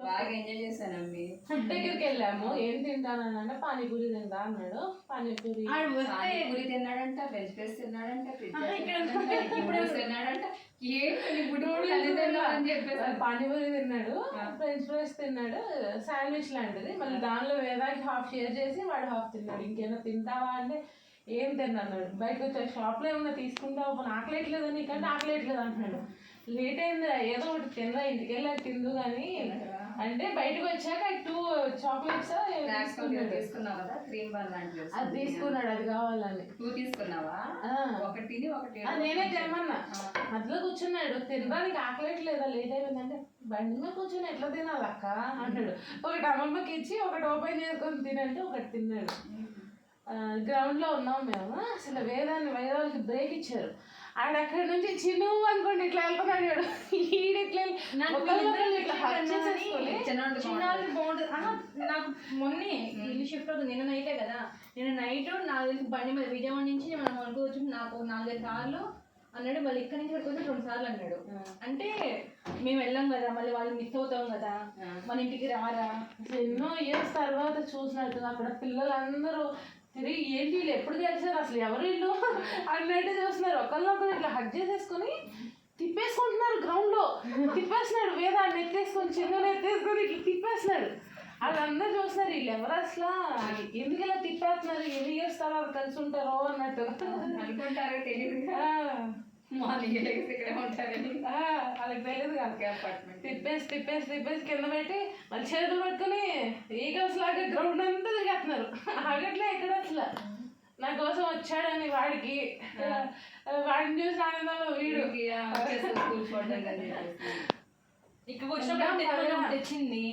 బాగా enjoy చేశానమ్మి. Food దగ్గరికి వెళ్ళాము. ఏం తింటానంటే పానీపూరి తింటా అన్నాడు. పానీపూరి పానీపూరి తిన్నాడంట, ఫ్రెంచ్ ఫ్రైస్ తిన్నాడంట, ఇప్పుడు తిన్నాడంట. పానీపూరి తిన్నాడు, ఫ్రెంచ్ ఫ్రైస్ తిన్నాడు, శాండ్విచ్ లాంటిది. మళ్ళీ దానిలో వేదాకి హాఫ్ షేర్ చేసి వాడు హాఫ్ తిన్నాడు. ఇంకేమైనా తింటావా అంటే ఏం తిన్నాడు. బయటకు వచ్చా షాప్లో ఏమన్నా తీసుకుంటావు, ఆకలేట్లేదు నీకంటే ఆకలేట్లేదు అంటున్నాడు. లేట్ అయిందిరా, ఏదో ఒకటి తినరా, ఇంటికి వెళ్ళాక తిందు కానీ అంటే బయటకు వచ్చాక 2 చాక్లెట్స్ తీసుకున్నావు కదా, క్రీమ్ బన్ లాంటివి. అది తీసుకున్నాడు, అది కావాలని. 2 తీసుకున్నావా? ఒకటి నేనే తెమ్మన్నా. మధ్యలో కూర్చున్నాడు, తినడానికి ఆకలేట్లేదా, లేట్ అయిపోయిందంటే బండి మీద కూర్చొని ఎట్లా తినాలి అక్క అంటాడు. ఒకటి అమ్మమ్మకి ఇచ్చి ఒకటి ఓపెన్ చేసుకొని తినంటే ఒకటి తిన్నాడు. గ్రౌండ్లో ఉన్నాం మేము. అసలు వేదానికి బ్రేక్ ఇచ్చారు. ఆడ అక్కడి నుంచి చిన్ను అనుకోండి ఇట్లా వెళ్తున్నాడు. ఈడు ఇట్లా బాగుంటుంది. నాకు మొన్నే ఇల్లు షిఫ్ట్ అవుతుంది. నిన్న నైటే కదా, నిన్న నైట్ నాకు బండి మీద విజయవాడ నుంచి మనం అనుకోవచ్చు నాకు 4-5 సార్లు అన్నాడు. మళ్ళీ ఇక్కడి నుంచి ఇక్కడికి వచ్చి 2 సార్లు అన్నాడు. అంటే మేము వెళ్ళాం కదా, మళ్ళీ వాళ్ళు మిస్ అవుతాం కదా, మన ఇంటికి రారా. ఎన్నో ఇయర్స్ తర్వాత చూసినట్టు అక్కడ పిల్లలందరూ తిరిగి ఏంటి వీళ్ళు ఎప్పుడు తెలిసారు, అసలు ఎవరు వీళ్ళు అన్నట్టు చూస్తున్నారు. ఒకళ్ళొకరు ఇట్లా హగ్ చేసేసుకొని తిప్పేసుకుంటున్నారు. గ్రౌండ్లో తిప్పేస్తున్నాడు. వేదాన్ని ఎత్తేసుకొని చిన్నని ఎత్తేసుకొని ఇట్లా తిప్పేస్తున్నాడు. వాళ్ళందరూ చూస్తున్నారు, వీళ్ళు ఎవరు అసలు ఎందుకు ఇలా తిప్పేస్తున్నారు, ఎన్ని ఇయర్స్ తర్వాత కలిసి ఉంటారో అన్నట్టు అనుకుంటారో తెలియదు. మార్నింగ్ ఇక్కడే ఉంటారని వాళ్ళకి తెలియదు కదా. తిప్పేసి కింద పెట్టి మళ్ళీ చేతులు పట్టుకుని ఈగల్స్ లాగా గ్రౌండ్ అంతా తిరిగేస్తున్నారు. ఆగట్లే ఎక్కడ అసలు. నా కోసం వచ్చాడని వాడిని చూసి ఆనందంలో వీడికి ఇక్కడికి వచ్చినప్పుడు తెచ్చింది.